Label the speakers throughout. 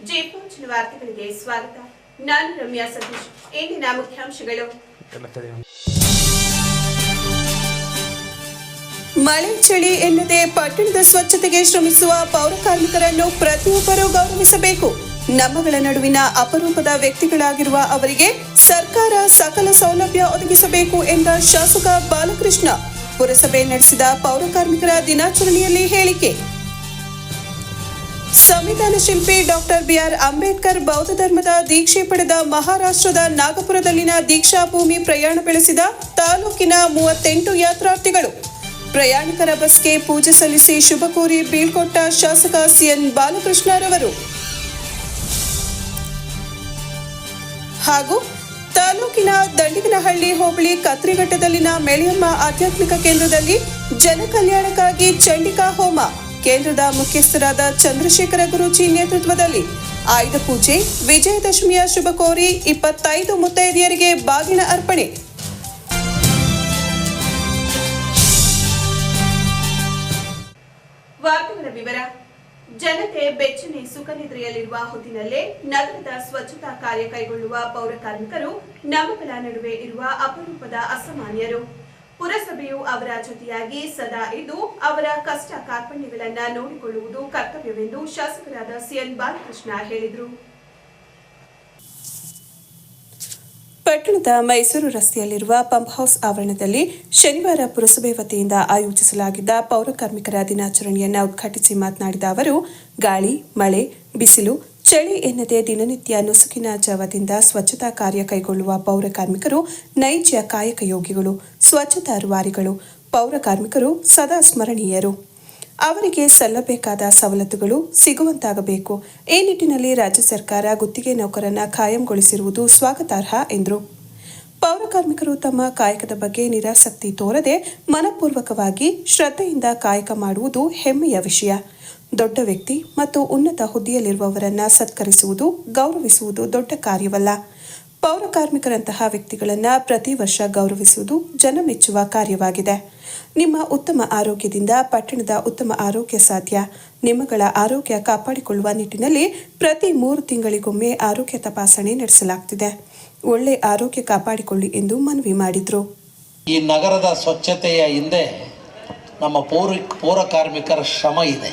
Speaker 1: ಜೀಪೋಚಿನ ವಾರ್ತೆಗಳಿಗೆ ಸ್ವಾಗತ. ನಾನು ರಮ್ಯಾ ಸತೀಶ್. ಇಂದಿನ ಮುಖ್ಯಾಂಶಗಳು: ಮಳೆ ಚಳಿ ಎನ್ನದೆ ಪಟ್ಟಣದ ಸ್ವಚ್ಛತೆಗೆ ಶ್ರಮಿಸುವ ಪೌರ ಕಾರ್ಮಿಕರನ್ನು ಪ್ರತಿಯೊಬ್ಬರೂ ಗೌರವಿಸಬೇಕು. ನಮ್ಮಗಳ ನಡುವಿನ ಅಪರೂಪದ ವ್ಯಕ್ತಿಗಳಾಗಿರುವ ಅವರಿಗೆ ಸರ್ಕಾರ ಸಕಲ ಸೌಲಭ್ಯ ಒದಗಿಸಬೇಕು ಎಂದ ಶಾಸಕ ಬಾಲಕೃಷ್ಣ ಪುರಸಭೆ ನಡೆಸಿದ ಪೌರ ಕಾರ್ಮಿಕರ ದಿನಾಚರಣೆಯಲ್ಲಿ ಹೇಳಿಕೆ. ಸಂವಿಧಾನ ಶಿಲ್ಪಿ ಡಾಕ್ಟರ್ ಬಿಆರ್ ಅಂಬೇಡ್ಕರ್ ಬೌದ್ಧ ಧರ್ಮದ ದೀಕ್ಷೆ ಪಡೆದ ಮಹಾರಾಷ್ಟ್ರದ ನಾಗಪುರದಲ್ಲಿನ ದೀಕ್ಷಾ ಭೂಮಿ ಪ್ರಯಾಣ ಬೆಳೆಸಿದ ತಾಲೂಕಿನ 38 ಯಾತ್ರಾರ್ಥಿಗಳು. ಪ್ರಯಾಣಿಕರ ಬಸ್ಗೆ ಪೂಜೆ ಸಲ್ಲಿಸಿ ಶುಭ ಕೋರಿ ಬೀಳ್ಕೊಟ್ಟ ಶಾಸಕ ಸಿಎನ್ ಬಾಲಕೃಷ್ಣರವರು. ಹಾಗೂ ತಾಲೂಕಿನ ದಂಡಿಗನಹಳ್ಳಿ ಹೋಬಳಿ ಕತ್ರಿಘಟ್ಟದಲ್ಲಿನ ಮೆಳೆಯಮ್ಮ ಆಧ್ಯಾತ್ಮಿಕ ಕೇಂದ್ರದಲ್ಲಿ ಜನಕಲ್ಯಾಣಕ್ಕಾಗಿ ಚಂಡಿಕಾ ಹೋಮ. ಕೇಂದ್ರದ ಮುಖ್ಯಸ್ಥರಾದ ಚಂದ್ರಶೇಖರ ಗುರೂಜಿ ನೇತೃತ್ವದಲ್ಲಿ ಆಯುಧ ಪೂಜೆ, ವಿಜಯದಶಮಿಯ ಶುಭ ಕೋರಿ 25 ಮುತ್ತೈದೆಯರಿಗೆ ಬಾಗಿನ ಅರ್ಪಣೆ. ವಾರ್ತೆಗಳ ವಿವರ. ಜನತೆ ಬೆಚ್ಚನೆ ಸುಖನಿದ್ರೆಯಲ್ಲಿರುವ ಹೊತ್ತಿನಲ್ಲೇ ನಗರದ ಸ್ವಚ್ಛತಾ ಕಾರ್ಯ ಕೈಗೊಳ್ಳುವ ಪೌರ ಕಾರ್ಮಿಕರು ನಮ್ಮಗಳ ನಡುವೆ ಇರುವ ಅಪರೂಪದ ಅಸಾಮಾನ್ಯರು. ಪುರಸಭೆಯು ಅವರ ಜೊತೆಯಾಗಿ ಸದಾ ಇದ್ದು ಅವರ ಕಷ್ಟ ಕಾರ್ಪಣ್ಯಗಳನ್ನು ನೋಡಿಕೊಳ್ಳುವುದು ಕರ್ತವ್ಯವೆಂದು ಶಾಸಕರಾದ ಸಿಎನ್ ಬಾಲಕೃಷ್ಣ ಹೇಳಿದರು. ಪಟ್ಟಣದ ಮೈಸೂರು ರಸ್ತೆಯಲ್ಲಿರುವ ಪಂಪ್ ಹೌಸ್ ಆವರಣದಲ್ಲಿ ಶನಿವಾರ ಪುರಸಭೆ ವತಿಯಿಂದ ಆಯೋಜಿಸಲಾಗಿದ್ದ ಪೌರ ಕಾರ್ಮಿಕರ ದಿನಾಚರಣೆಯನ್ನು ಉದ್ಘಾಟಿಸಿ ಮಾತನಾಡಿದ ಅವರು, ಗಾಳಿ, ಮಳೆ, ಬಿಸಿಲು, ಚಳಿ ಎನ್ನದೆ ದಿನನಿತ್ಯ ನುಸುಕಿನ ಜಾವದಿಂದ ಸ್ವಚ್ಛತಾ ಕಾರ್ಯ ಕೈಗೊಳ್ಳುವ ಪೌರ ಕಾರ್ಮಿಕರು ನೈಜ ಕಾಯಕ ಯೋಗಿಗಳು, ಸ್ವಚ್ಛತಾ ರೂವಾರಿಗಳು. ಪೌರ ಕಾರ್ಮಿಕರು ಸದಾ ಸ್ಮರಣೀಯರು. ಅವರಿಗೆ ಸಲ್ಲಬೇಕಾದ ಸವಲತ್ತುಗಳು ಸಿಗುವಂತಾಗಬೇಕು. ಈ ನಿಟ್ಟಿನಲ್ಲಿ ರಾಜ್ಯ ಸರ್ಕಾರ ಗುತ್ತಿಗೆ ನೌಕರನ್ನ ಖಾಯಂಗೊಳಿಸಿರುವುದು ಸ್ವಾಗತಾರ್ಹ ಎಂದರು. ಪೌರ ಕಾರ್ಮಿಕರು ತಮ್ಮ ಕಾಯಕದ ಬಗ್ಗೆ ನಿರಾಸಕ್ತಿ ತೋರದೆ ಮನಪೂರ್ವಕವಾಗಿ ಶ್ರದ್ಧೆಯಿಂದ ಕಾಯಕ ಮಾಡುವುದು ಹೆಮ್ಮೆಯ ವಿಷಯ. ದೊಡ್ಡ ವ್ಯಕ್ತಿ ಮತ್ತು ಉನ್ನತ ಹುದ್ದೆಯಲ್ಲಿರುವವರನ್ನ ಸತ್ಕರಿಸುವುದು, ಗೌರವಿಸುವುದು ದೊಡ್ಡ ಕಾರ್ಯವಲ್ಲ. ಪೌರ ಕಾರ್ಮಿಕರಂತಹ ವ್ಯಕ್ತಿಗಳನ್ನು ಪ್ರತಿ ವರ್ಷ ಗೌರವಿಸುವುದು ಜನ ಮೆಚ್ಚುವ ಕಾರ್ಯವಾಗಿದೆ. ನಿಮ್ಮ ಉತ್ತಮ ಆರೋಗ್ಯದಿಂದ ಪಟ್ಟಣದ ಉತ್ತಮ ಆರೋಗ್ಯ ಸಾಧ್ಯ. ನಿಮ್ಮಗಳ ಆರೋಗ್ಯ ಕಾಪಾಡಿಕೊಳ್ಳುವ ನಿಟ್ಟಿನಲ್ಲಿ ಪ್ರತಿ 3 ತಿಂಗಳಿಗೊಮ್ಮೆ ಆರೋಗ್ಯ ತಪಾಸಣೆ ನಡೆಸಲಾಗುತ್ತಿದೆ. ಒಳ್ಳೆ ಆರೋಗ್ಯ ಕಾಪಾಡಿಕೊಳ್ಳಿ ಎಂದು ಮನವಿ ಮಾಡಿದರು.
Speaker 2: ಈ ನಗರದ ಸ್ವಚ್ಛತೆಯ ಹಿಂದೆ ನಮ್ಮ ಪೌರ ಕಾರ್ಮಿಕರ ಶ್ರಮ ಇದೆ.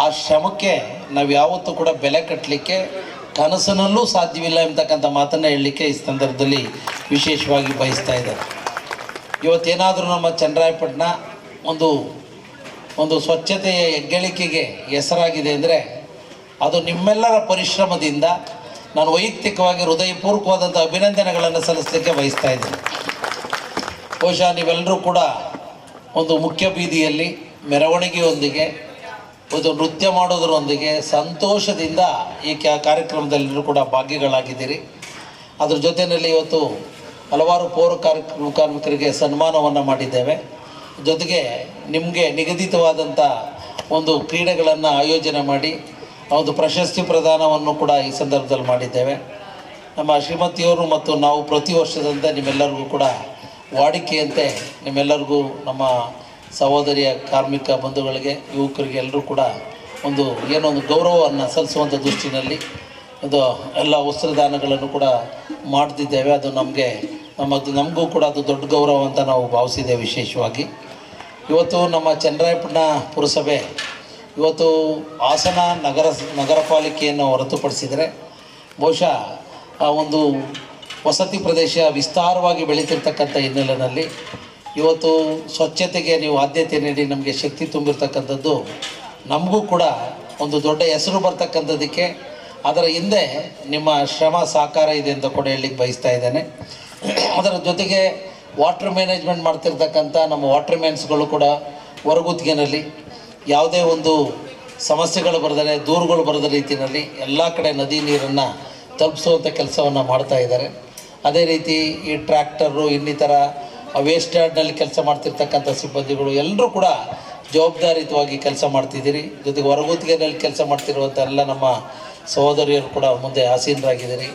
Speaker 2: ಆ ಶ್ರಮಕ್ಕೆ ನಾವು ಯಾವತ್ತೂ ಕೂಡ ಬೆಲೆ ಕಟ್ಟಲಿಕ್ಕೆ ಕನಸಿನಲ್ಲೂ ಸಾಧ್ಯವಿಲ್ಲ ಎಂಬತಕ್ಕಂಥ ಮಾತನ್ನು ಹೇಳಲಿಕ್ಕೆ ಈ ಸಂದರ್ಭದಲ್ಲಿ ವಿಶೇಷವಾಗಿ ಬಯಸ್ತಾ ಇದ್ದಾರೆ. ಇವತ್ತೇನಾದರೂ ನಮ್ಮ ಚನ್ನರಾಯಪಟ್ಟಣ ಒಂದು ಸ್ವಚ್ಛತೆಯ ಹೆಗ್ಗಳಿಕೆಗೆ ಹೆಸರಾಗಿದೆ ಅಂದರೆ ಅದು ನಿಮ್ಮೆಲ್ಲರ ಪರಿಶ್ರಮದಿಂದ ನಾನು ವೈಯಕ್ತಿಕವಾಗಿ ಹೃದಯಪೂರ್ವಕವಾದಂಥ ಅಭಿನಂದನೆಗಳನ್ನು ಸಲ್ಲಿಸಲಿಕ್ಕೆ ಬಯಸ್ತಾ ಇದ್ದೀನಿ. ಬಹುಶಃ ನೀವೆಲ್ಲರೂ ಕೂಡ ಒಂದು ಮುಖ್ಯ ಬೀದಿಯಲ್ಲಿ ಮೆರವಣಿಗೆಯೊಂದಿಗೆ ಒಂದು ನೃತ್ಯ ಮಾಡೋದರೊಂದಿಗೆ ಸಂತೋಷದಿಂದ ಈ ಕಾರ್ಯಕ್ರಮದಲ್ಲಿಯೂ ಕೂಡ ಭಾಗಿಗಳಾಗಿದ್ದೀರಿ. ಅದ್ರ ಜೊತೆಯಲ್ಲಿ ಇವತ್ತು ಹಲವಾರು ಪೌರ ಕಾರ್ಮಿಕರಿಗೆ ಸನ್ಮಾನವನ್ನು ಮಾಡಿದ್ದೇವೆ. ಜೊತೆಗೆ ನಿಮಗೆ ನಿಗದಿತವಾದಂಥ ಒಂದು ಕ್ರೀಡೆಗಳನ್ನು ಆಯೋಜನೆ ಮಾಡಿ ಒಂದು ಪ್ರಶಸ್ತಿ ಪ್ರದಾನವನ್ನು ಕೂಡ ಈ ಸಂದರ್ಭದಲ್ಲಿ ಮಾಡಿದ್ದೇವೆ. ನಮ್ಮ ಶ್ರೀಮತಿಯವರು ಮತ್ತು ನಾವು ಪ್ರತಿ ವರ್ಷದಂತೆ ನಿಮ್ಮೆಲ್ಲರಿಗೂ ಕೂಡ ವಾಡಿಕೆಯಂತೆ ನಿಮ್ಮೆಲ್ಲರಿಗೂ ನಮ್ಮ ಸಹೋದರಿಯ ಕಾರ್ಮಿಕ ಬಂಧುಗಳಿಗೆ, ಯುವಕರಿಗೆ ಎಲ್ಲರೂ ಕೂಡ ಒಂದು ಗೌರವವನ್ನು ಸಲ್ಲಿಸುವಂಥ ದೃಷ್ಟಿನಲ್ಲಿ ಅದು ಎಲ್ಲ ವಸ್ತ್ರದಾನಗಳನ್ನು ಕೂಡ ಮಾಡ್ತಿದ್ದೇವೆ. ಅದು ನಮಗೂ ಕೂಡ ಅದು ದೊಡ್ಡ ಗೌರವ ಅಂತ ನಾವು ಭಾವಿಸಿದ್ದೇವೆ. ವಿಶೇಷವಾಗಿ ಇವತ್ತು ನಮ್ಮ ಚನ್ನರಾಯಪಟ್ಟಣ ಪುರಸಭೆ ಇವತ್ತು ಹಾಸನ ನಗರ ಪಾಲಿಕೆಯನ್ನು ಹೊರತುಪಡಿಸಿದರೆ ಬಹುಶಃ ಆ ಒಂದು ವಸತಿ ಪ್ರದೇಶ ವಿಸ್ತಾರವಾಗಿ ಬೆಳೀತಿರ್ತಕ್ಕಂಥ ಹಿನ್ನೆಲೆಯಲ್ಲಿ ಇವತ್ತು ಸ್ವಚ್ಛತೆಗೆ ನೀವು ಆದ್ಯತೆ ನೀಡಿ ನಮಗೆ ಶಕ್ತಿ ತುಂಬಿರ್ತಕ್ಕಂಥದ್ದು ನಮಗೂ ಕೂಡ ಒಂದು ದೊಡ್ಡ ಹೆಸರು ಬರ್ತಕ್ಕಂಥದ್ದಕ್ಕೆ ಅದರ ಹಿಂದೆ ನಿಮ್ಮ ಶ್ರಮ ಸಹಕಾರ ಇದೆ ಅಂತ ಕೂಡ ಹೇಳಲಿಕ್ಕೆ ಬಯಸ್ತಾ ಇದ್ದೇನೆ. ಅದರ ಜೊತೆಗೆ ವಾಟರ್ ಮ್ಯಾನೇಜ್ಮೆಂಟ್ ಮಾಡ್ತಿರ್ತಕ್ಕಂಥ ನಮ್ಮ ವಾಟರ್ ಮ್ಯಾನ್ಸ್ಗಳು ಕೂಡ ಹೊರಗುತ್ತಿಗೆನಲ್ಲಿ ಯಾವುದೇ ಒಂದು ಸಮಸ್ಯೆಗಳು ಬರದರೆ, ದೂರುಗಳು ಬರದ ರೀತಿಯಲ್ಲಿ ಎಲ್ಲ ಕಡೆ ನದಿ ನೀರನ್ನು ತಲುಪಿಸುವಂಥ ಕೆಲಸವನ್ನು ಮಾಡ್ತಾ ಇದ್ದಾರೆ. ಅದೇ ರೀತಿ ಈ ಟ್ರ್ಯಾಕ್ಟರು ಇನ್ನಿತರ ವೇಸ್ಟ್ ಯಾರ್ಡ್ನಲ್ಲಿ ಕೆಲಸ ಮಾಡ್ತಿರ್ತಕ್ಕಂಥ ಸಿಬ್ಬಂದಿಗಳು ಎಲ್ಲರೂ ಕೂಡ ಜವಾಬ್ದಾರಿಯುತವಾಗಿ ಕೆಲಸ ಮಾಡ್ತಿದ್ದೀರಿ. ಜೊತೆಗೆ ಹೊರಗುತ್ತಿಗೆನಲ್ಲಿ ಕೆಲಸ ಮಾಡ್ತಿರುವಂಥ ಎಲ್ಲ ನಮ್ಮ ಸಹೋದರಿಯರು ಕೂಡ ಮುಂದೆ ಆಸೀನರಾಗಿದ್ದೀರಿ.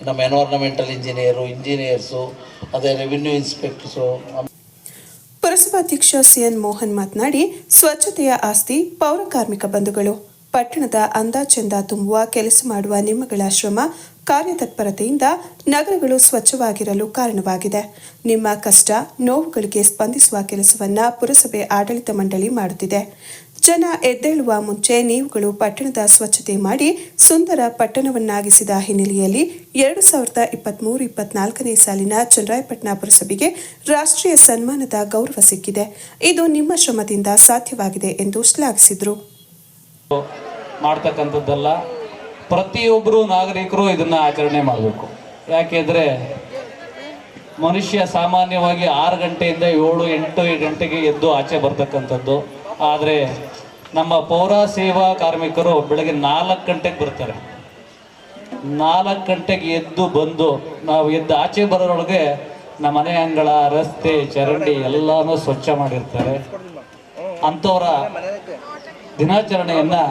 Speaker 2: ನಮ್ಮ ಎನ್ವೈರ್ನಮೆಂಟಲ್ ಇಂಜಿನಿಯರ್ಸು, ಅದೇ ರೆವಿನ್ಯೂ ಇನ್ಸ್ಪೆಕ್ಟರ್ಸು.
Speaker 1: ಪುರಸಭಾಧ್ಯಕ್ಷ ಸಿಎನ್ ಮೋಹನ್ ಮಾತನಾಡಿ, ಸ್ವಚ್ಛತೆಯ ಆಸ್ತಿ ಪೌರ ಕಾರ್ಮಿಕ ಬಂಧುಗಳು. ಪಟ್ಟಣದ ಅಂದ ಚಂದ ತುಂಬುವ ಕೆಲಸ ಮಾಡುವ ನಿಮ್ಮಗಳ ಶ್ರಮ ಕಾರ್ಯತತ್ಪರತೆಯಿಂದ ನಗರಗಳು ಸ್ವಚ್ಛವಾಗಿರಲು ಕಾರಣವಾಗಿದೆ. ನಿಮ್ಮ ಕಷ್ಟ ನೋವುಗಳಿಗೆ ಸ್ಪಂದಿಸುವ ಕೆಲಸವನ್ನ ಪುರಸಭೆ ಆಡಳಿತ ಮಂಡಳಿ ಮಾಡುತ್ತಿದೆ. ಜನ ಎದ್ದೇಳುವ ಮುಂಚೆ ನೀವುಗಳು ಪಟ್ಟಣದ ಸ್ವಚ್ಛತೆ ಮಾಡಿ ಸುಂದರ ಪಟ್ಟಣವನ್ನಾಗಿಸಿದ ಹಿನ್ನೆಲೆಯಲ್ಲಿ 2023-24ನೇ ಸಾಲಿನ ಚನ್ನರಾಯಪಟ್ಟಣ ಪುರಸಭೆಗೆ ರಾಷ್ಟ್ರೀಯ ಸನ್ಮಾನದ ಗೌರವ ಸಿಕ್ಕಿದೆ. ಇದು ನಿಮ್ಮ ಶ್ರಮದಿಂದ ಸಾಧ್ಯವಾಗಿದೆ ಎಂದು ಶ್ಲಾಘಿಸಿದರು.
Speaker 3: ಮಾಡ್ತಕ್ಕಂಥದ್ದಲ್ಲ, ಪ್ರತಿಯೊಬ್ಬರು ನಾಗರಿಕರು ಇದನ್ನು ಆಚರಣೆ ಮಾಡಬೇಕು. ಯಾಕೆಂದರೆ ಮನುಷ್ಯ ಸಾಮಾನ್ಯವಾಗಿ 6 ಗಂಟೆಯಿಂದ 7-8 ಗಂಟೆಗೆ ಎದ್ದು ಆಚೆ ಬರ್ತಕ್ಕಂಥದ್ದು. ಆದರೆ ನಮ್ಮ ಪೌರ ಸೇವಾ ಕಾರ್ಮಿಕರು ಬೆಳಗ್ಗೆ 4 ಗಂಟೆಗೆ ಬರ್ತಾರೆ. 4 ಗಂಟೆಗೆ ಎದ್ದು ಬಂದು ನಾವು ಎದ್ದು ಆಚೆ ಬರೋರೊಳಗೆ ನಮ್ಮ ಮನೆ ಅಂಗಳ, ರಸ್ತೆ, ಚರಂಡಿ ಎಲ್ಲನೂ ಸ್ವಚ್ಛ ಮಾಡಿರ್ತಾರೆ. ಅಂಥವರ ದಿನಾಚರಣೆಯನ್ನು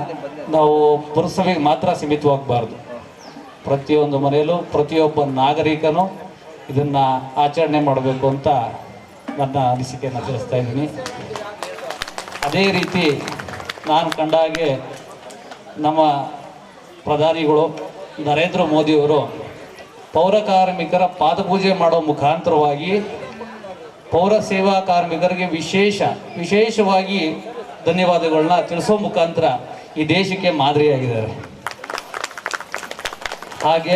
Speaker 3: ನಾವು ಪುರಸಭೆಗೆ ಮಾತ್ರ ಸೀಮಿತವಾಗಬಾರ್ದು. ಪ್ರತಿಯೊಂದು ಮನೆಯಲ್ಲೂ ಪ್ರತಿಯೊಬ್ಬ ನಾಗರಿಕನೂ ಇದನ್ನು ಆಚರಣೆ ಮಾಡಬೇಕು ಅಂತ ನನ್ನ ಅನಿಸಿಕೆಯನ್ನು ತಿಳಿಸ್ತಾ ಇದ್ದೀನಿ. ಅದೇ ರೀತಿ ನಾನು ಕಂಡ ಹಾಗೆ ನಮ್ಮ ಪ್ರಧಾನಿಗಳು ನರೇಂದ್ರ ಮೋದಿಯವರು ಪೌರ ಕಾರ್ಮಿಕರ ಪಾದಪೂಜೆ ಮಾಡೋ ಮುಖಾಂತರವಾಗಿ ಪೌರ ಸೇವಾ ಕಾರ್ಮಿಕರಿಗೆ ವಿಶೇಷವಾಗಿ ಧನ್ಯವಾದಗಳನ್ನ ತಿಳಿಸೋ ಮುಖಾಂತರ ಈ ದೇಶಕ್ಕೆ ಮಾದರಿಯಾಗಿದ್ದಾರೆ. ಹಾಗೆ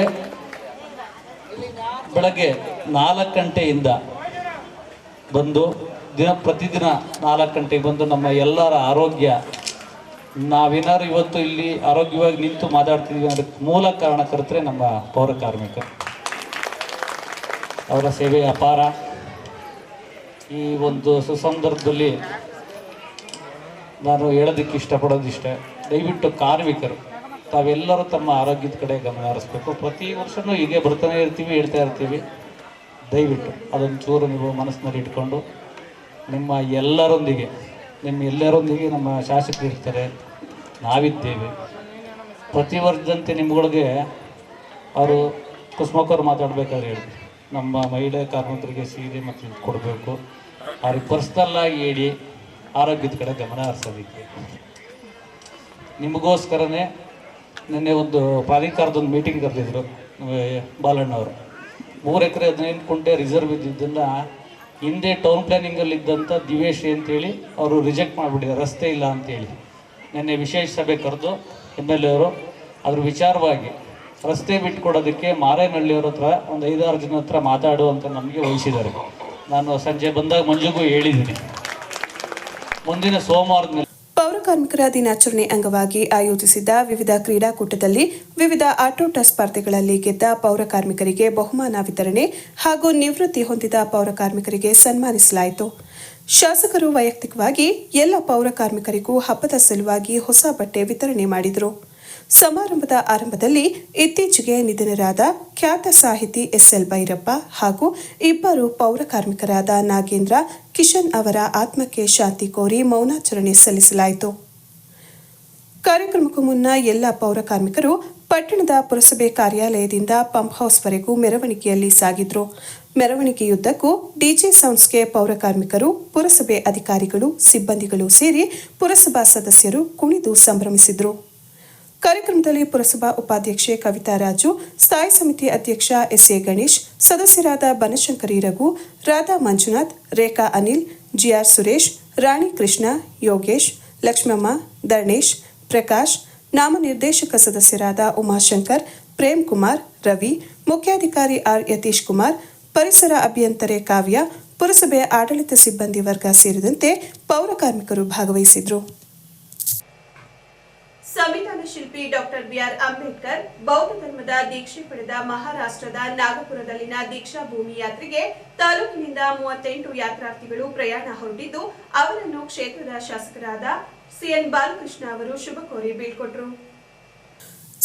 Speaker 3: ಬೆಳಗ್ಗೆ 4 ಗಂಟೆಯಿಂದ ಬಂದು ಪ್ರತಿದಿನ 4 ಗಂಟೆಗೆ ಬಂದು ನಮ್ಮ ಎಲ್ಲರ ಆರೋಗ್ಯ, ನಾವೇನಾದ್ರು ಇವತ್ತು ಇಲ್ಲಿ ಆರೋಗ್ಯವಾಗಿ ನಿಂತು ಮಾತಾಡ್ತಿದ್ದೀವಿ ಅದಕ್ಕೆ ಮೂಲ ಕಾರಣಕರ್ತರೆ ನಮ್ಮ ಪೌರ ಕಾರ್ಮಿಕರು. ಅವರ ಸೇವೆ ಅಪಾರ. ಈ ಒಂದು ಸುಸಂದರ್ಭದಲ್ಲಿ ನಾನು ಹೇಳೋದಕ್ಕೆ ಇಷ್ಟಪಡೋದಿಷ್ಟೇ, ದಯವಿಟ್ಟು ಕಾರ್ಮಿಕರು ತಾವೆಲ್ಲರೂ ತಮ್ಮ ಆರೋಗ್ಯದ ಕಡೆ ಗಮನ ಹರಿಸ್ಬೇಕು. ಪ್ರತಿ ವರ್ಷವೂ ಹೀಗೆ ಬರ್ತಾನೆ ಇರ್ತೀವಿ, ಹೇಳ್ತಾ ಇರ್ತೀವಿ. ದಯವಿಟ್ಟು ಅದೊಂದು ಚೂರು ನೀವು ಮನಸ್ಸಿನಲ್ಲಿ ಇಟ್ಕೊಂಡು ನಿಮ್ಮ ಎಲ್ಲರೊಂದಿಗೆ ನಮ್ಮ ಶಾಸಕರು ಇರ್ತಾರೆ, ನಾವಿದ್ದೇವೆ. ಪ್ರತಿ ವರ್ಷದಂತೆ ನಿಮ್ಗಳಿಗೆ ಅವರು ಕುಸುಮಕ್ಕವ್ರು ಮಾತಾಡಬೇಕಾದ್ರೆ ಹೇಳಿ ನಮ್ಮ ಮಹಿಳೆ ಕಾರ್ಮಿಕರಿಗೆ ಸೀರೆ ಮತ್ತು ಕೊಡಬೇಕು. ಅವ್ರಿಗೆ ಪರ್ಸ್ನಲ್ಲಾಗಿ ಹೇಳಿ ಆರೋಗ್ಯದ ಕಡೆ ಗಮನ ಹರಿಸೋದಕ್ಕೆ. ನಿಮಗೋಸ್ಕರನೇ ನಿನ್ನೆ ಒಂದು ಪ್ರಾಧಿಕಾರದೊಂದು ಮೀಟಿಂಗ್ ಕರೆದಿದ್ರು ಬಾಲಣ್ಣವರು. 3 ಎಕರೆ 15 ಕುಂಟೆ ರಿಸರ್ವ್ ಇದ್ದಿದ್ದನ್ನು ಹಿಂದೆ ಟೌನ್ ಪ್ಲ್ಯಾನಿಂಗಲ್ಲಿದ್ದಂಥ ದಿವೇಶಿ ಅಂತೇಳಿ ಅವರು ರಿಜೆಕ್ಟ್ ಮಾಡಿಬಿಟ್ಟಿದ್ದಾರೆ, ರಸ್ತೆ ಇಲ್ಲ ಅಂತೇಳಿ. ನಿನ್ನೆ ವಿಶೇಷ ಸಭೆ ಕರೆದು MLA ಅವರು ಅದ್ರ ವಿಚಾರವಾಗಿ ರಸ್ತೆ ಬಿಟ್ಕೊಡೋದಕ್ಕೆ ಮಾರೇನಹಳ್ಳಿಯವ್ರ ಹತ್ರ ಒಂದು 5-6 ಜನ ಹತ್ರ ಮಾತಾಡು ಅಂತ ನಮಗೆ ವಹಿಸಿದ್ದಾರೆ. ನಾನು ಸಂಜೆ ಬಂದಾಗ ಮಂಜುಗೂ ಹೇಳಿದ್ದೀನಿ. ಮುಂದಿನ ಸೋಮವಾರದ
Speaker 1: ಪೌರ ಕಾರ್ಮಿಕರ ದಿನಾಚರಣೆ ಅಂಗವಾಗಿ ಆಯೋಜಿಸಿದ್ದ ವಿವಿಧ ಕ್ರೀಡಾಕೂಟದಲ್ಲಿ ವಿವಿಧ ಆಟೋಟ ಸ್ಪರ್ಧೆಗಳಲ್ಲಿ ಗೆದ್ದ ಪೌರ ಕಾರ್ಮಿಕರಿಗೆ ಬಹುಮಾನ ವಿತರಣೆ ಹಾಗೂ ನಿವೃತ್ತಿ ಹೊಂದಿದ ಪೌರ ಕಾರ್ಮಿಕರಿಗೆ ಸನ್ಮಾನಿಸಲಾಯಿತು. ಶಾಸಕರು ವೈಯಕ್ತಿಕವಾಗಿ ಎಲ್ಲ ಪೌರ ಕಾರ್ಮಿಕರಿಗೂ ಹಬ್ಬದ ಸಲುವಾಗಿ ಹೊಸ ಬಟ್ಟೆ ವಿತರಣೆ ಮಾಡಿದರು. ಸಮಾರಂಭದ ಆರಂಭದಲ್ಲಿ ಇತ್ತೀಚೆಗೆ ನಿಧನರಾದ ಖ್ಯಾತ ಸಾಹಿತಿ SL ಭೈರಪ್ಪ ಹಾಗೂ 2 ಪೌರ ಕಾರ್ಮಿಕರಾದ ನಾಗೇಂದ್ರ, ಕಿಶನ್ ಅವರ ಆತ್ಮಕ್ಕೆ ಶಾಂತಿ ಕೋರಿ ಮೌನಾಚರಣೆ ಸಲ್ಲಿಸಲಾಯಿತು. ಕಾರ್ಯಕ್ರಮಕ್ಕೂ ಮುನ್ನ ಎಲ್ಲ ಪೌರ ಕಾರ್ಮಿಕರು ಪಟ್ಟಣದ ಪುರಸಭೆ ಕಾರ್ಯಾಲಯದಿಂದ ಪಂಪ್ ಹೌಸ್ವರೆಗೂ ಮೆರವಣಿಗೆಯಲ್ಲಿ ಸಾಗಿದ್ರು. ಮೆರವಣಿಗೆಯುದ್ದಕ್ಕೂ ಡಿಜೆ ಸೌಂಡ್ಸ್ಗೆ ಪೌರ ಕಾರ್ಮಿಕರು, ಪುರಸಭೆ ಅಧಿಕಾರಿಗಳು, ಸಿಬ್ಬಂದಿಗಳು ಸೇರಿ ಪುರಸಭಾ ಸದಸ್ಯರು ಕುಣಿದು ಸಂಭ್ರಮಿಸಿದರು. ಕಾರ್ಯಕ್ರಮದಲ್ಲಿ ಪುರಸಭಾ ಉಪಾಧ್ಯಕ್ಷೆ ಕವಿತಾ ರಾಜು, ಸ್ಥಾಯಿ ಸಮಿತಿ ಅಧ್ಯಕ್ಷ SA ಗಣೇಶ್, ಸದಸ್ಯರಾದ ಬನಶಂಕರಿ ರಘು, ರಾಧಾ ಮಂಜುನಾಥ್, ರೇಖಾ ಅನಿಲ್, GR ಸುರೇಶ್, ರಾಣಿ ಕೃಷ್ಣ, ಯೋಗೇಶ್, ಲಕ್ಷ್ಮಮ್ಮ, ಧರ್ಣೇಶ್, ಪ್ರಕಾಶ್, ನಾಮನಿರ್ದೇಶಕ ಸದಸ್ಯರಾದ ಉಮಾಶಂಕರ್, ಪ್ರೇಮ್ ಕುಮಾರ್, ರವಿ, ಮುಖ್ಯಾಧಿಕಾರಿ R ಯತೀಶ್ ಕುಮಾರ್, ಪರಿಸರ ಅಭಿಯಂತರೆ ಕಾವ್ಯ, ಪುರಸಭೆಯ ಆಡಳಿತ ಸಿಬ್ಬಂದಿ ವರ್ಗ ಸೇರಿದಂತೆ ಪೌರ ಕಾರ್ಮಿಕರು ಭಾಗವಹಿಸಿದ್ರು. ಸಂವಿಧಾನ ಶಿಲ್ಪಿ ಡಾಕ್ಟರ್ BR ಅಂಬೇಡ್ಕರ್ ಬೌದ್ಧ ಧರ್ಮದ ದೀಕ್ಷೆ ಪಡೆದ ಮಹಾರಾಷ್ಟ್ರದ ನಾಗಪುರದಲ್ಲಿನ ದೀಕ್ಷಾ ಭೂಮಿ ಯಾತ್ರೆಗೆ ತಾಲೂಕಿನಿಂದ 38 ಯಾತ್ರಾರ್ಥಿಗಳು ಪ್ರಯಾಣ ಹೊರಟಿದ್ದು, ಅವರನ್ನು ಕ್ಷೇತ್ರದ ಶಾಸಕರಾದ CN ಬಾಲಕೃಷ್ಣ ಅವರು ಶುಭ ಕೋರಿ ಬೀಳ್ಕೊಟ್ರು.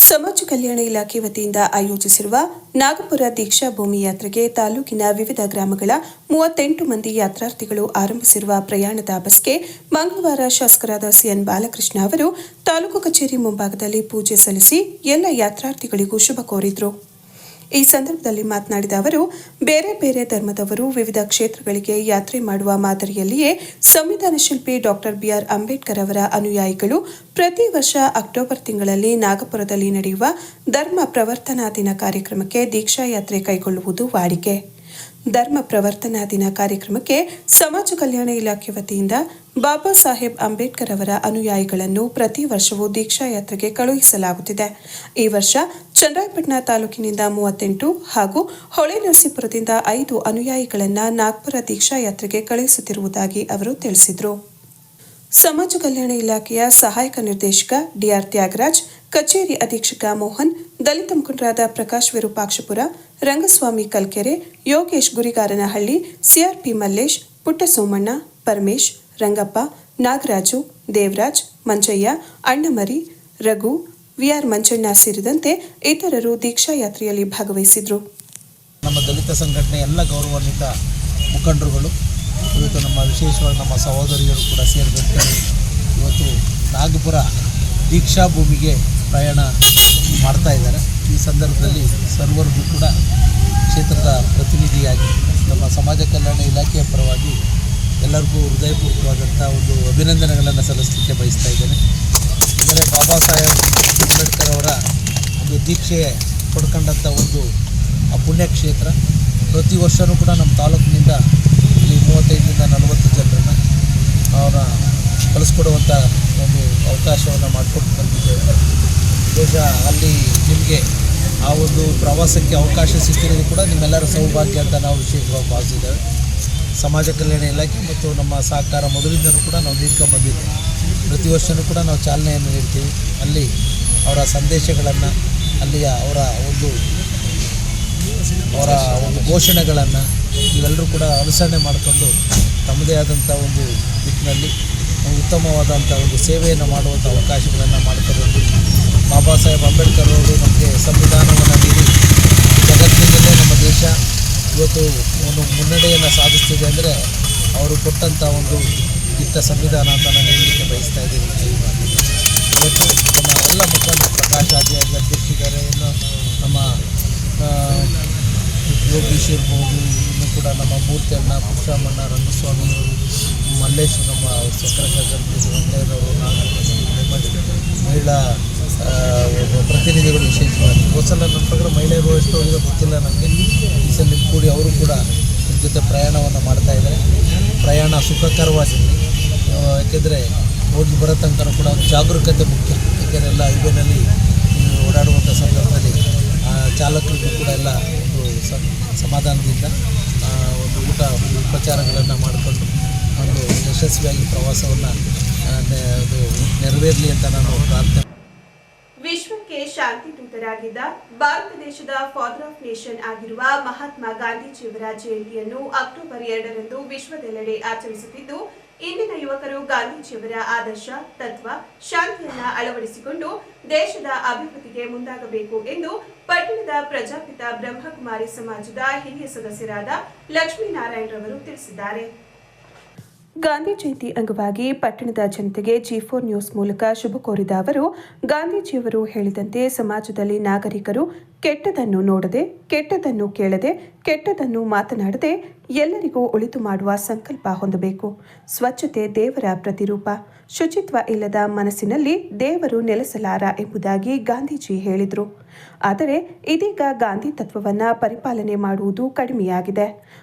Speaker 1: ಸಮಾಜ ಕಲ್ಯಾಣ ಇಲಾಖೆ ವತಿಯಿಂದ ಆಯೋಜಿಸಿರುವ ನಾಗಪುರ ದೀಕ್ಷಾ ಭೂಮಿ ಯಾತ್ರೆಗೆ ತಾಲೂಕಿನ ವಿವಿಧ ಗ್ರಾಮಗಳ 38 ಮಂದಿ ಯಾತ್ರಾರ್ಥಿಗಳು ಆರಂಭಿಸಿರುವ ಪ್ರಯಾಣದ ಬಸ್ಗೆ ಮಂಗಳವಾರ ಶಾಸಕರಾದ CN ಬಾಲಕೃಷ್ಣ ಅವರು ತಾಲೂಕು ಕಚೇರಿ ಮುಂಭಾಗದಲ್ಲಿ ಪೂಜೆ ಸಲ್ಲಿಸಿ ಎಲ್ಲ ಯಾತ್ರಾರ್ಥಿಗಳಿಗೂ ಶುಭ ಕೋರಿದರು. ಈ ಸಂದರ್ಭದಲ್ಲಿ ಮಾತನಾಡಿದ ಅವರು, ಬೇರೆ ಬೇರೆ ಧರ್ಮದವರು ವಿವಿಧ ಕ್ಷೇತ್ರಗಳಿಗೆ ಯಾತ್ರೆ ಮಾಡುವ ಮಾದರಿಯಲ್ಲಿಯೇ ಸಂವಿಧಾನ ಶಿಲ್ಪಿ ಡಾಕ್ಟರ್ ಬಿಆರ್ ಅಂಬೇಡ್ಕರ್ ಅವರ ಅನುಯಾಯಿಗಳು ಪ್ರತಿ ವರ್ಷ ಅಕ್ಟೋಬರ್ ತಿಂಗಳಲ್ಲಿ ನಾಗಪುರದಲ್ಲಿ ನಡೆಯುವ ಧರ್ಮ ಪ್ರವರ್ತನಾ ದಿನ ಕಾರ್ಯಕ್ರಮಕ್ಕೆ ದೀಕ್ಷಾ ಯಾತ್ರೆ ಕೈಗೊಳ್ಳುವುದು ವಾಡಿಕೆ. ಧರ್ಮ ಪ್ರವರ್ತನಾ ದಿನ ಕಾರ್ಯಕ್ರಮಕ್ಕೆ ಸಮಾಜ ಕಲ್ಯಾಣ ಇಲಾಖೆ ವತಿಯಿಂದ ಬಾಬಾ ಸಾಹೇಬ್ ಅಂಬೇಡ್ಕರ್ ಅವರ ಅನುಯಾಯಿಗಳನ್ನು ಪ್ರತಿ ವರ್ಷವೂ ದೀಕ್ಷಾ ಯಾತ್ರೆಗೆ ಕಳುಹಿಸಲಾಗುತ್ತಿದೆ. ಈ ವರ್ಷ ಚನ್ನರಾಯಪಟ್ಟಣ ತಾಲೂಕಿನಿಂದ 38 ಹಾಗೂ ಹೊಳೆನರಸೀಪುರದಿಂದ 5 ಅನುಯಾಯಿಗಳನ್ನು ನಾಗ್ಪುರ ದೀಕ್ಷಾ ಯಾತ್ರೆಗೆ ಕಳುಹಿಸುತ್ತಿರುವುದಾಗಿ ಅವರು ತಿಳಿಸಿದರು. ಸಮಾಜ ಕಲ್ಯಾಣ ಇಲಾಖೆಯ ಸಹಾಯಕ ನಿರ್ದೇಶಕ ಡಿಆರ್ ತ್ಯಾಗರಾಜ್, ಕಚೇರಿ ಅಧೀಕ್ಷಕ ಮೋಹನ್, ದಲಿತ ಮುಖಂಡರಾದ ಪ್ರಕಾಶ್ ವಿರೂಪಾಕ್ಷಪುರ, ರಂಗಸ್ವಾಮಿ ಕಲ್ಕೆರೆ, ಯೋಗೇಶ್ ಗುರಿಗಾರನಹಳ್ಳಿ, ಸಿಆರ್ಪಿ ಮಲ್ಲೇಶ್, ಪುಟ್ಟಸೋಮಣ್ಣ, ಪರಮೇಶ್, ರಂಗಪ್ಪ, ನಾಗರಾಜು, ದೇವರಾಜ್, ಮಂಜಯ್ಯ, ಅಣ್ಣಮರಿ, ರಘು, ವಿಆರ್ ಮಂಜಣ್ಣ ಸೇರಿದಂತೆ ಇತರರು ದೀಕ್ಷಾ ಯಾತ್ರೆಯಲ್ಲಿ ಭಾಗವಹಿಸಿದರು.
Speaker 4: ನಮ್ಮ ದಲಿತ ಸಂಘಟನೆ ಎಲ್ಲ ಗೌರವಾನ್ವಿತ ಮುಖಂಡರುಗಳು ಇವತ್ತು ನಮ್ಮ ವಿಶೇಷವಾಗಿ ನಮ್ಮ ಸಹೋದರಿಯರು ಕೂಡ ಸೇರಿದಂತೆ ಇವತ್ತು ನಾಗಪುರ ದೀಕ್ಷಾ ಭೂಮಿಗೆ ಪ್ರಯಾಣ ಮಾಡ್ತಾ ಇದ್ದಾರೆ. ಈ ಸಂದರ್ಭದಲ್ಲಿ ಸರ್ವರಿಗೂ ಕೂಡ ಕ್ಷೇತ್ರದ ಪ್ರತಿನಿಧಿಯಾಗಿ ನಮ್ಮ ಸಮಾಜ ಕಲ್ಯಾಣ ಇಲಾಖೆಯ ಪರವಾಗಿ ಎಲ್ಲರಿಗೂ ಹೃದಯಪೂರ್ವಕವಾದಂಥ ಒಂದು ಅಭಿನಂದನೆಗಳನ್ನು ಸಲ್ಲಿಸಲಿಕ್ಕೆ ಬಯಸ್ತಾ ಇದ್ದೇನೆ. ಅಂದರೆ ಬಾಬಾ ಸಾಹೇಬ್ ಅಂಬೇಡ್ಕರ್ ಅವರ ಒಂದು ದೀಕ್ಷೆ ಪಡ್ಕೊಂಡಂಥ ಒಂದು ಪುಣ್ಯಕ್ಷೇತ್ರ. ಪ್ರತಿ ವರ್ಷವೂ ಕೂಡ ನಮ್ಮ ತಾಲೂಕಿನಿಂದ ಇಲ್ಲಿ 35ರಿಂದ 40 ಜನರನ್ನು ಅವರ ಕಳಿಸ್ಕೊಡುವಂಥ ಒಂದು ಅವಕಾಶವನ್ನು ಮಾಡಿಕೊಟ್ಟು ಬಂದಿದ್ದೇವೆ. ಬಹುಶಃ ಅಲ್ಲಿ ನಿಮಗೆ ಆ ಒಂದು ಪ್ರವಾಸಕ್ಕೆ ಅವಕಾಶ ಸಿಗ್ತಿರೋದು ಕೂಡ ನಿಮ್ಮೆಲ್ಲರ ಸೌಭಾಗ್ಯ ಅಂತ ನಾವು ವಿಶೇಷವಾಗಿ ಭಾವಿಸಿದ್ದೇವೆ. ಸಮಾಜ ಕಲ್ಯಾಣ ಇಲಾಖೆ ಮತ್ತು ನಮ್ಮ ಸಹಕಾರ ಮೊದಲಿಂದಲೂ ಕೂಡ ನಾವು ನೀಡ್ಕೊಂಡು ಬಂದಿದ್ದೇವೆ. ಪ್ರತಿ ವರ್ಷವೂ ಕೂಡ ನಾವು ಚಾಲನೆಯನ್ನು ನೀಡ್ತೀವಿ. ಅಲ್ಲಿ ಅವರ ಸಂದೇಶಗಳನ್ನು, ಅಲ್ಲಿಯ ಅವರ ಒಂದು ಘೋಷಣೆಗಳನ್ನು ಇವೆಲ್ಲರೂ ಕೂಡ ಅನುಸರಣೆ ಮಾಡಿಕೊಂಡು ತಮ್ಮದೇ ಆದಂಥ ಒಂದು ದಿಕ್ಕಿನಲ್ಲಿ ಉತ್ತಮವಾದಂಥ ಒಂದು ಸೇವೆಯನ್ನು ಮಾಡುವಂಥ ಅವಕಾಶಗಳನ್ನು ಮಾಡಿಕೊಂಡು ಬಾಬಾ ಸಾಹೇಬ್ ಅಂಬೇಡ್ಕರ್ ಅವರು ನಮಗೆ ಸಂವಿಧಾನವನ್ನು ನೀಡಿ ಜಗತ್ತಿನಲ್ಲೇ ನಮ್ಮ ದೇಶ ಇವತ್ತು ಒಂದು ಮುನ್ನಡೆಯನ್ನು ಸಾಧಿಸ್ತಿದೆ ಅಂದರೆ ಅವರು ಕೊಟ್ಟಂಥ ಒಂದು ದಿಟ್ಟ ಸಂವಿಧಾನ ಅಂತ ನಾನು ಹೇಳಲಿಕ್ಕೆ ಬಯಸ್ತಾ ಇದ್ದೀನಿ. ಇವತ್ತು ನಮ್ಮ ಎಲ್ಲ ಮುಖಂಡರು ಪ್ರಕಾಶ್ ಆದಿಯಾಗಿ ಅಧ್ಯಕ್ಷಿದ್ದಾರೆ, ಇನ್ನು ನಮ್ಮ ಯೋಗೀಶ್ ಇರ್ಬೋದು, ಇನ್ನು ಕೂಡ ನಮ್ಮ ಮೂರ್ತಿಯಣ್ಣ, ಪುರುಷಾಮಣ್ಣ, ರಂಗಸ್ವಾಮಿಯವರು, ಮಲ್ಲೇಶ್, ನಮ್ಮ ಸಕ್ಕರೆಯವರು, ಮಹಿಳಾ ಪ್ರತಿನಿಧಿಗಳು ವಿಶೇಷವಾಗಿ ಹೋಸಲ ನನ್ನ ಪ್ರಕಾರ ಮಹಿಳೆಯರು ಎಷ್ಟು ಹೋಗಿರೋ ಗೊತ್ತಿಲ್ಲ ನನಗೆ. ಈ ಸಲ ಕೂಡಿ ಅವರು ಕೂಡ ನಿಮ್ಮ ಜೊತೆ ಪ್ರಯಾಣವನ್ನು ಮಾಡ್ತಾ ಇದ್ದಾರೆ. ಪ್ರಯಾಣ ಸುಖಕರವಾಗಿರಲಿ. ಯಾಕೆಂದರೆ ಹೋಗಿ ಬರೋ ತನಕ ಕೂಡ ಒಂದು ಜಾಗರೂಕತೆ ಮುಖ್ಯ. ಯಾಕೆಂದರೆ ಎಲ್ಲ ಹೈವೇನಲ್ಲಿ ಓಡಾಡುವಂಥ ಸಂದರ್ಭದಲ್ಲಿ ಚಾಲಕರಿಗೂ ಕೂಡ ಎಲ್ಲ ಒಂದು ಸಮಾಧಾನದಿಂದ ಒಂದು ಉಪಚಾರಗಳನ್ನು ಮಾಡಿಕೊಂಡು ಒಂದು ಯಶಸ್ವಿಯಾಗಿ ಪ್ರವಾಸವನ್ನು ನೆರವೇರಲಿ ಅಂತ ನಾನು ಪ್ರಾರ್ಥನೆ.
Speaker 1: ವಿಶ್ವಕ್ಕೆ ಶಾಂತಿ ದೂತರಾಗಿದ್ದ ಭಾರತ ದೇಶದ ಫಾದರ್ ಆಫ್ ನೇಷನ್ ಆಗಿರುವ ಮಹಾತ್ಮ ಗಾಂಧೀಜಿಯವರ ಜಯಂತಿಯನ್ನು ಅಕ್ಟೋಬರ್ 2ರಂದು ವಿಶ್ವದೆಲ್ಲೆಡೆ ಆಚರಿಸುತ್ತಿದ್ದು, ಇಂದಿನ ಯುವಕರು ಗಾಂಧೀಜಿಯವರ ಆದರ್ಶ, ತತ್ವ, ಶಾಂತಿಯನ್ನ ಅಳವಡಿಸಿಕೊಂಡು ದೇಶದ ಅಭಿವೃದ್ಧಿಗೆ ಮುಂದಾಗಬೇಕು ಎಂದು ಪಟ್ಟಣದ ಪ್ರಜಾಪಿತ ಬ್ರಹ್ಮಕುಮಾರಿ ಸಮಾಜದ ಹಿರಿಯ ಸದಸ್ಯರಾದ ಲಕ್ಷ್ಮೀನಾರಾಯಣರವರು ತಿಳಿಸಿದ್ದಾರೆ. ಗಾಂಧಿ ಜಯಂತಿ ಅಂಗವಾಗಿ ಪಟ್ಟಣದ ಜನತೆಗೆ G4 ನ್ಯೂಸ್ ಮೂಲಕ ಶುಭ ಕೋರಿದ ಅವರು, ಗಾಂಧೀಜಿಯವರು ಹೇಳಿದಂತೆ ಸಮಾಜದಲ್ಲಿ ನಾಗರಿಕರು ಕೆಟ್ಟದನ್ನು ನೋಡದೆ, ಕೆಟ್ಟದನ್ನು ಕೇಳದೆ, ಕೆಟ್ಟದನ್ನು ಮಾತನಾಡದೆ ಎಲ್ಲರಿಗೂ ಒಳಿತು ಮಾಡುವ ಸಂಕಲ್ಪ ಹೊಂದಬೇಕು. ಸ್ವಚ್ಛತೆ ದೇವರ ಪ್ರತಿರೂಪ. ಶುಚಿತ್ವ ಇಲ್ಲದ ಮನಸ್ಸಿನಲ್ಲಿ ದೇವರು ನೆಲೆಸಲಾರ ಎಂಬುದಾಗಿ ಗಾಂಧೀಜಿ ಹೇಳಿದರು. ಆದರೆ ಇದೀಗ ಗಾಂಧಿ ತತ್ವವನ್ನು ಪರಿಪಾಲನೆ ಮಾಡುವುದು ಕಡಿಮೆಯಾಗಿದೆ.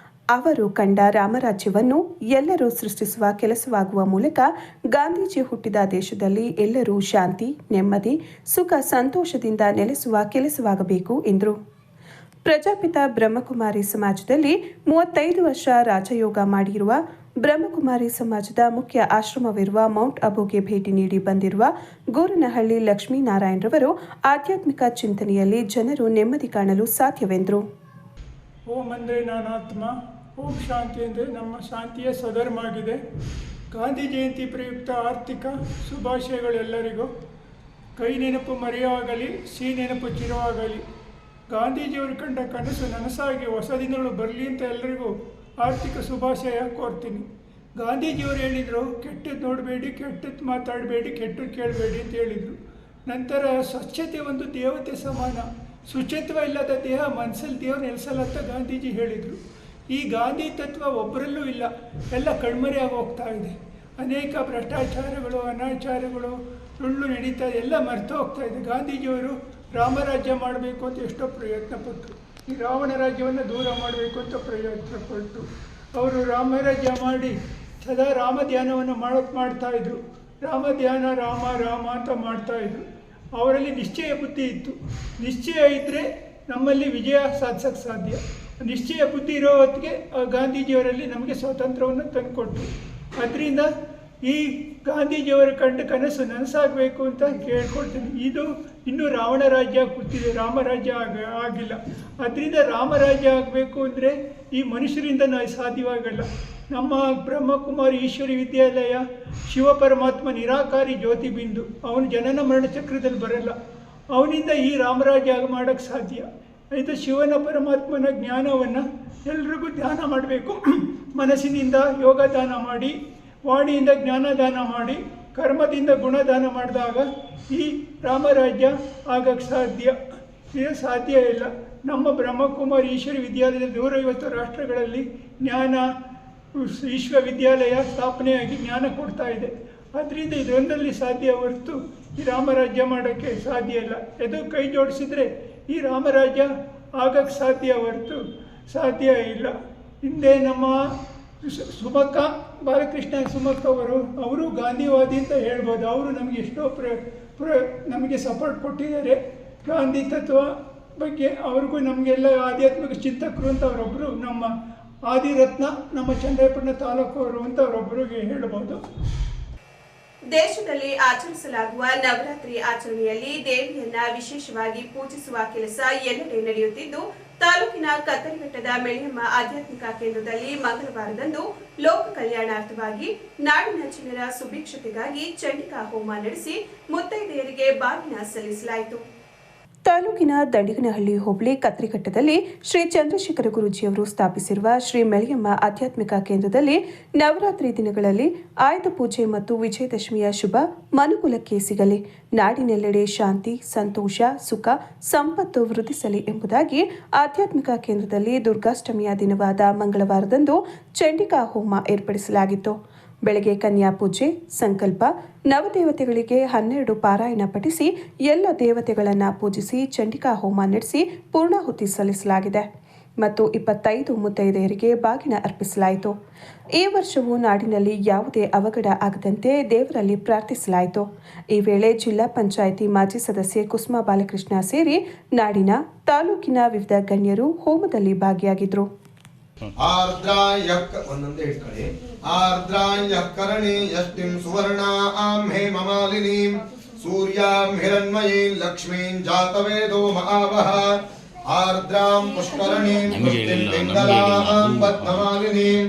Speaker 1: ಅವರು ಕಂಡ ರಾಮರಾಜ್ಯವನ್ನು ಎಲ್ಲರೂ ಸೃಷ್ಟಿಸುವ ಕೆಲಸವಾಗುವ ಮೂಲಕ ಗಾಂಧೀಜಿ ಹುಟ್ಟಿದ ದೇಶದಲ್ಲಿ ಎಲ್ಲರೂ ಶಾಂತಿ, ನೆಮ್ಮದಿ, ಸುಖ, ಸಂತೋಷದಿಂದ ನೆಲೆಸುವ ಕೆಲಸವಾಗಬೇಕು ಎಂದರು. ಪ್ರಜಾಪಿತ ಬ್ರಹ್ಮಕುಮಾರಿ ಸಮಾಜದಲ್ಲಿ 35 ವರ್ಷ ರಾಜಯೋಗ ಮಾಡಿರುವ ಬ್ರಹ್ಮಕುಮಾರಿ ಸಮಾಜದ ಮುಖ್ಯ ಆಶ್ರಮವಿರುವ ಮೌಂಟ್ ಅಬುಗೆ ಭೇಟಿ ನೀಡಿ ಬಂದಿರುವ ಗೋರನಹಳ್ಳಿ ಲಕ್ಷ್ಮೀನಾರಾಯಣರವರು ಆಧ್ಯಾತ್ಮಿಕ ಚಿಂತನೆಯಲ್ಲಿ ಜನರು ನೆಮ್ಮದಿ ಕಾಣಲು ಸಾಧ್ಯವೆಂದರು.
Speaker 5: ಓಂ ಅಂದರೆ ನಾನಾತ್ಮ, ಓಂ ಶಾಂತಿ ಅಂದರೆ ನಮ್ಮ ಶಾಂತಿಯ ಸ್ವಧರ್ಮ ಆಗಿದೆ. ಗಾಂಧಿ ಜಯಂತಿ ಪ್ರಯುಕ್ತ ಆರ್ಥಿಕ ಶುಭಾಶಯಗಳೆಲ್ಲರಿಗೂ. ಕೈ ನೆನಪು ಮರೆಯಾಗಲಿ, ಸಿಹಿ ನೆನಪು ಚಿರವಾಗಲಿ. ಗಾಂಧೀಜಿಯವರು ಕಂಡ ಕನಸು ನನಸಾಗಿ ಹೊಸ ದಿನಗಳು ಬರಲಿ ಅಂತ ಎಲ್ಲರಿಗೂ ಆರ್ಥಿಕ ಶುಭಾಶಯ ಕೋರ್ತೀನಿ. ಗಾಂಧೀಜಿಯವರು ಹೇಳಿದರು, ಕೆಟ್ಟದ್ದು ನೋಡಬೇಡಿ, ಕೆಟ್ಟದ್ದು ಮಾತಾಡಬೇಡಿ, ಕೆಟ್ಟದ್ದು ಕೇಳಬೇಡಿ ಅಂತ ಹೇಳಿದರು. ನಂತರ ಸ್ವಚ್ಛತೆ ಒಂದು ದೇವತೆ ಸಮಾನ. ಶುಚಿತ್ವ ಇಲ್ಲದ ದೇಹ ಮನಸ್ಸಲ್ಲಿ ದೇವ್ರು ನೆಲೆಸಲ್ಲ ಅಂತ ಗಾಂಧೀಜಿ ಹೇಳಿದರು. ಈ ಗಾಂಧಿ ತತ್ವ ಒಬ್ಬರಲ್ಲೂ ಇಲ್ಲ, ಎಲ್ಲ ಕಣ್ಮರೆಯಾಗಿ ಹೋಗ್ತಾ ಇದೆ. ಅನೇಕ ಭ್ರಷ್ಟಾಚಾರಗಳು, ಅನಾಚಾರಗಳು, ಸುಳ್ಳು ನಡೀತಾ ಇದೆ, ಎಲ್ಲ ಮರೆತು ಹೋಗ್ತಾ ಇದೆ. ಗಾಂಧೀಜಿಯವರು ರಾಮರಾಜ್ಯ ಮಾಡಬೇಕು ಅಂತ ಎಷ್ಟೋ ಪ್ರಯತ್ನ ಪಟ್ಟರು. ಈ ರಾವಣ ರಾಜ್ಯವನ್ನು ದೂರ ಮಾಡಬೇಕು ಅಂತ ಪ್ರಯತ್ನ ಪಟ್ಟು ಅವರು ರಾಮರಾಜ್ಯ ಮಾಡಿ ಸದಾ ರಾಮ ಧ್ಯಾನವನ್ನು ಮಾಡ್ತಾಯಿದ್ರು. ರಾಮ ಧ್ಯಾನ, ರಾಮ ರಾಮ ಅಂತ ಮಾಡ್ತಾಯಿದ್ರು. ಅವರಲ್ಲಿ ನಿಶ್ಚಯ ಬುದ್ಧಿ ಇತ್ತು. ನಿಶ್ಚಯ ಇದ್ದರೆ ನಮ್ಮಲ್ಲಿ ವಿಜಯ ಸಾಧಿಸೋಕ್ಕೆ ಸಾಧ್ಯ. ನಿಶ್ಚಯ ಬುದ್ಧಿ ಇರೋ ಹೊತ್ತಿಗೆ ಗಾಂಧೀಜಿಯವರಲ್ಲಿ ನಮಗೆ ಸ್ವಾತಂತ್ರ್ಯವನ್ನು ತಂದುಕೊಟ್ರು. ಅದರಿಂದ ಈ ಗಾಂಧೀಜಿಯವರ ಕಂಡ ಕನಸು ನನಸಾಗಬೇಕು ಅಂತ ಕೇಳ್ಕೊಳ್ತೀನಿ. ಇದು ಇನ್ನೂ ರಾವಣ ರಾಜ್ಯ ಕೂತಿದೆ, ರಾಮರಾಜ್ಯ ಆಗಿಲ್ಲ. ಅದರಿಂದ ರಾಮರಾಜ್ಯ ಆಗಬೇಕು ಅಂದರೆ ಈ ಮನುಷ್ಯರಿಂದ ಸಾಧ್ಯವಾಗಲ್ಲ. ನಮ್ಮ ಬ್ರಹ್ಮಕುಮಾರಿ ಈಶ್ವರಿ ವಿದ್ಯಾಲಯ ಶಿವಪರಮಾತ್ಮ ನಿರಾಕಾರಿ ಜ್ಯೋತಿ ಬಿಂದು, ಅವನು ಜನನ ಮರಣ ಚಕ್ರದಲ್ಲಿ ಬರಲ್ಲ. ಅವನಿಂದ ಈ ರಾಮರಾಜ್ಯ ಮಾಡೋಕ್ಕೆ ಸಾಧ್ಯ. ಇದು ಶಿವನ ಪರಮಾತ್ಮನ ಜ್ಞಾನವನ್ನು ಎಲ್ರಿಗೂ ಧ್ಯಾನ ಮಾಡಬೇಕು. ಮನಸ್ಸಿನಿಂದ ಯೋಗ ದಾನ ಮಾಡಿ, ವಾಣಿಯಿಂದ ಜ್ಞಾನದಾನ ಮಾಡಿ, ಕರ್ಮದಿಂದ ಗುಣದಾನ ಮಾಡಿದಾಗ ಈ ರಾಮರಾಜ್ಯ ಆಗಕ್ಕೆ ಸಾಧ್ಯ. ಇದು ಸಾಧ್ಯ ಇಲ್ಲ. ನಮ್ಮ ಬ್ರಹ್ಮಕುಮಾರಿ ಈಶ್ವರಿ ವಿದ್ಯಾಲಯದ 150 ರಾಷ್ಟ್ರಗಳಲ್ಲಿ ಜ್ಞಾನ ವಿಶ್ವವಿದ್ಯಾಲಯ ಸ್ಥಾಪನೆಯಾಗಿ ಜ್ಞಾನ ಕೊಡ್ತಾ ಇದೆ. ಅದರಿಂದ ಇದೊಂದಲ್ಲಿ ಸಾಧ್ಯ ಹೊರತು ಈ ರಾಮರಾಜ್ಯ ಮಾಡೋಕ್ಕೆ ಸಾಧ್ಯ ಇಲ್ಲ. ಎದು ಕೈ ಜೋಡಿಸಿದರೆ ಈ ರಾಮರಾಜ್ಯ ಆಗಕ್ಕೆ ಸಾಧ್ಯ ಹೊರತು ಸಾಧ್ಯ ಇಲ್ಲ. ಹಿಂದೆ ನಮ್ಮ ಸುಮಕ್ಕ ಬಾಲಕೃಷ್ಣ ಸುಮಕ್ಕ ಅವರು ಗಾಂಧಿವಾದಿ ಅಂತ ಹೇಳ್ಬೋದು. ಅವರು ನಮಗೆ ಎಷ್ಟೋ ನಮಗೆ ಸಪೋರ್ಟ್ ಕೊಟ್ಟಿದ್ದಾರೆ ಗಾಂಧಿ ತತ್ವ ಬಗ್ಗೆ. ಅವ್ರಿಗೂ ನಮಗೆಲ್ಲ ಆಧ್ಯಾತ್ಮಿಕ ಚಿಂತಕರು ಅಂತ ಅವರೊಬ್ಬರು ನಮ್ಮ ಆದಿರತ್ನ, ನಮ್ಮ ಚಂದ್ರಪಟ್ಟಣ ತಾಲೂಕವರು ಅಂತ ಅವರೊಬ್ಬರಿಗೆ ಹೇಳ್ಬೋದು.
Speaker 1: ದೇಶದಲ್ಲಿ ಆಚರಿಸಲಾಗುವ ನವರಾತ್ರಿ ಆಚರಣೆಯಲ್ಲಿ ದೇವಿಯನ್ನ ವಿಶೇಷವಾಗಿ ಪೂಜಿಸುವ ಕೆಲಸ ಎಲ್ಲೆಡೆ ನಡೆಯುತ್ತಿದ್ದು, ತಾಲೂಕಿನ ಕತ್ತರಿಘಟ್ಟದ ಮೆಳಿಯಮ್ಮ ಆಧ್ಯಾತ್ಮಿಕ ಕೇಂದ್ರದಲ್ಲಿ ಮಂಗಳವಾರದಂದು ಲೋಕ ಕಲ್ಯಾಣಾರ್ಥವಾಗಿ ನಾಡಿನ ಜನರ ಸುಭಿಕ್ಷತೆಗಾಗಿ ಚಂಡಿಕಾ ಹೋಮ ನಡೆಸಿ ಮುತ್ತೈದೆಯರಿಗೆ ಬಾಗಿನ ಸಲ್ಲಿಸಲಾಯಿತು. ತಾಲೂಕಿನ ದಂಡಿಗನಹಳ್ಳಿ ಹೋಬಳಿ ಕತ್ರಿಘಟ್ಟದಲ್ಲಿ ಶ್ರೀ ಚಂದ್ರಶೇಖರ ಗುರೂಜಿಯವರು ಸ್ಥಾಪಿಸಿರುವ ಶ್ರೀ ಮೆಳಿಯಮ್ಮ ಆಧ್ಯಾತ್ಮಿಕ ಕೇಂದ್ರದಲ್ಲಿ ನವರಾತ್ರಿ ದಿನಗಳಲ್ಲಿ ಆಯುಧ ಪೂಜೆ ಮತ್ತು ವಿಜಯದಶಮಿಯ ಶುಭ ಮನುಕುಲಕ್ಕೆ ಸಿಗಲಿ, ನಾಡಿನೆಲ್ಲೆಡೆ ಶಾಂತಿ, ಸಂತೋಷ, ಸುಖ, ಸಂಪತ್ತು ವೃದ್ಧಿಸಲಿ ಎಂಬುದಾಗಿ ಆಧ್ಯಾತ್ಮಿಕ ಕೇಂದ್ರದಲ್ಲಿ ದುರ್ಗಾಷ್ಟಮಿಯ ದಿನವಾದ ಮಂಗಳವಾರದಂದು ಚಂಡಿಕಾ ಹೋಮ ಏರ್ಪಡಿಸಲಾಗಿತ್ತು. ಬೆಳಗ್ಗೆ ಕನ್ಯಾ ಪೂಜೆ, ಸಂಕಲ್ಪ, ನವದೇವತೆಗಳಿಗೆ 12 ಪಾರಾಯಣ ಪಠಿಸಿ ಎಲ್ಲ ದೇವತೆಗಳನ್ನು ಪೂಜಿಸಿ ಚಂಡಿಕಾ ಹೋಮ ನಡೆಸಿ ಪೂರ್ಣಾಹುತಿ ಸಲ್ಲಿಸಲಾಗಿದೆ ಮತ್ತು 25 ಮುತ್ತೈದೆಯರಿಗೆ ಬಾಗಿನ ಅರ್ಪಿಸಲಾಯಿತು. ಈ ವರ್ಷವೂ ನಾಡಿನಲ್ಲಿ ಯಾವುದೇ ಅವಘಡ ಆಗದಂತೆ ದೇವರಲ್ಲಿ ಪ್ರಾರ್ಥಿಸಲಾಯಿತು. ಈ ವೇಳೆ ಜಿಲ್ಲಾ ಪಂಚಾಯಿತಿ ಮಾಜಿ ಸದಸ್ಯೆ ಕುಸುಮಾ ಬಾಲಕೃಷ್ಣ ಸೇರಿ ನಾಡಿನ ತಾಲೂಕಿನ ವಿವಿಧ ಗಣ್ಯರು ಹೋಮದಲ್ಲಿ ಭಾಗಿಯಾಗಿದ್ದರು.
Speaker 6: ಆರ್ದ್ರಾಯಕ್ ಒಂದೊಂದೇ ಇಟ್ಕೊಳ್ಳಿ. ಆರ್ದ್ರಾಯ ಕರಣಿ ಯಷ್ಟಿಂ ಸುವರ್ಣಾಂ ಹೇಮಮಾಲಿನೀಂ ಸೂರ್ಯಾಂ ಹಿರಣ್ಮಯೀಂ ಲಕ್ಷ್ಮೀಂ ಜಾತವೇದೋ ಮಹಾವಹ ಆರ್ದ್ರಾಂ ಪುಷ್ಕರಣೀಂ ಪುಷ್ಟಿಂ ಪಿಂಗಲಾಂ ಪದ್ಮಮಾಲಿನೀಂ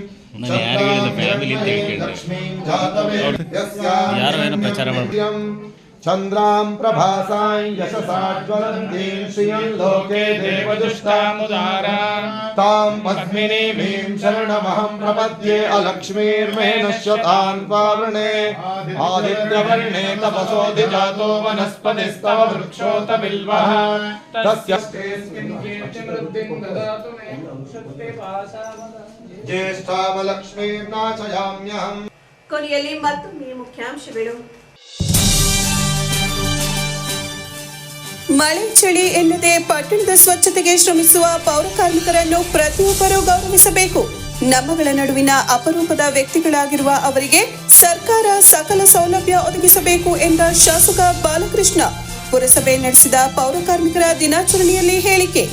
Speaker 6: ಲಕ್ಷ್ಮೀಂ ಜಾತವೇದೋ ಯಸ್ಯಾಂ ಪ್ರಚಾರ ಮಾಡಿ ಚಂದ್ರಾಂ ಪ್ರಭಾಸಾಂ ಯಶಸಾ ಜ್ವಲಂತೀಂ ಶ್ರಿಯಂ ಲೋಕೆ ದೇವದುಷ್ಟಾಮುದಾರಾಂ ತಾಂ ಪದ್ಮಿನೀಂ ಶರಣಮಹಂ ಪ್ರಪದ್ಯೆ ಅಲಕ್ಷ್ಮೀರ್ಮೇ ನಶ್ಯತಾನ್ ಪಾವೃಣೆ ಆದಿತ್ಯವರ್ಣೇ ತಪಸೋಧಿಜಾತೋ ವನಸ್ಪತಿಸ್ತವ ವೃಕ್ಷೋತ ಬಿಲ್ವಃ ತಸ್ಯ ಜ್ಯೇಷ್ಠಾವಲಕ್ಷ್ಮೀರ್ನಾಚಯಾಮ್ಯಹಂ.
Speaker 1: ಕೊನೆಯಲ್ಲಿ ಮತ್ತೊಮ್ಮೆ ಮುಖ್ಯಾಂಶಗಳು. ಮಳೆ ಚಳಿ ಎನ್ನದೆ ಪಟ್ಟಣದ ಸ್ವಚ್ಛತೆಗೆ ಶ್ರಮಿಸುವ ಪೌರ ಕಾರ್ಮಿಕರನ್ನು ಪ್ರತಿಯೊಬ್ಬರೂ ಗೌರವಿಸಬೇಕು. ನಮ್ಮಗಳ ನಡುವಿನ ಅಪರೂಪದ ವ್ಯಕ್ತಿಗಳಾಗಿರುವ ಅವರಿಗೆ ಸರ್ಕಾರ ಸಕಲ ಸೌಲಭ್ಯ ಒದಗಿಸಬೇಕು ಎಂದ ಶಾಸಕ ಬಾಲಕೃಷ್ಣ ಪುರಸಭೆ ನಡೆಸಿದ ಪೌರ ಕಾರ್ಮಿಕರ ದಿನಾಚರಣೆಯಲ್ಲಿ ಹೇಳಿಕೆ.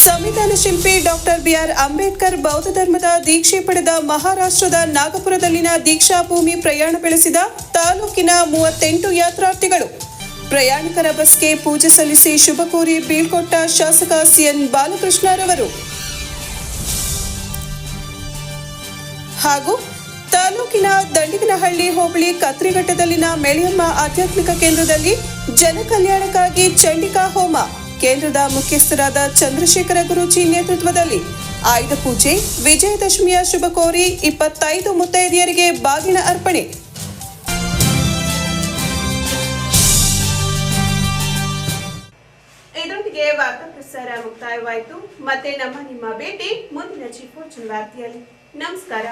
Speaker 1: ಸಂವಿಧಾನ ಶಿಲ್ಪಿ ಡಾಕ್ಟರ್ ಬಿಆರ್ ಅಂಬೇಡ್ಕರ್ ಬೌದ್ಧ ಧರ್ಮದ ದೀಕ್ಷೆ ಪಡೆದ ಮಹಾರಾಷ್ಟ್ರದ ನಾಗಪುರದಲ್ಲಿನ ದೀಕ್ಷಾ ಭೂಮಿ ಪ್ರಯಾಣ ಬೆಳೆಸಿದ ತಾಲೂಕಿನ 38 ಯಾತ್ರಾರ್ಥಿಗಳು. ಪ್ರಯಾಣಿಕರ ಬಸ್ಗೆ ಪೂಜೆ ಸಲ್ಲಿಸಿ ಶುಭ ಕೋರಿ ಬೀಳ್ಕೊಟ್ಟ ಶಾಸಕ ಸಿಎನ್ ಬಾಲಕೃಷ್ಣರವರು. ಹಾಗೂ ತಾಲೂಕಿನ ದಂಡಿಗನಹಳ್ಳಿ ಹೋಬಳಿ ಕತ್ರಿಘಟ್ಟದಲ್ಲಿನ ಮೆಳಿಯಮ್ಮ ಆಧ್ಯಾತ್ಮಿಕ ಕೇಂದ್ರದಲ್ಲಿ ಜನಕಲ್ಯಾಣಕ್ಕಾಗಿ ಚಂಡಿಕಾ ಹೋಮ. ಕೇಂದ್ರದ ಮುಖ್ಯಸ್ಥರಾದ ಚಂದ್ರಶೇಖರ ಗುರೂಜಿ ನೇತೃತ್ವದಲ್ಲಿ ಆಯುಧ ಪೂಜೆ, ವಿಜಯದಶಮಿಯ ಶುಭ ಕೋರಿ 25 ಮುತ್ತೈದೆಯರಿಗೆ ಬಾಗಿನ ಅರ್ಪಣೆ. ಇಲ್ಲಿಗೆ ವಾರ್ತಾ ಪ್ರಸಾರ ಮುಕ್ತಾಯವಾಯಿತು. ಮತ್ತೆ ನಿಮ್ಮ ಭೇಟಿ ಮುಂದಿನ ಚಿಕ್ಕ ವಾರ್ತೆಯಲ್ಲಿ. ನಮಸ್ಕಾರ.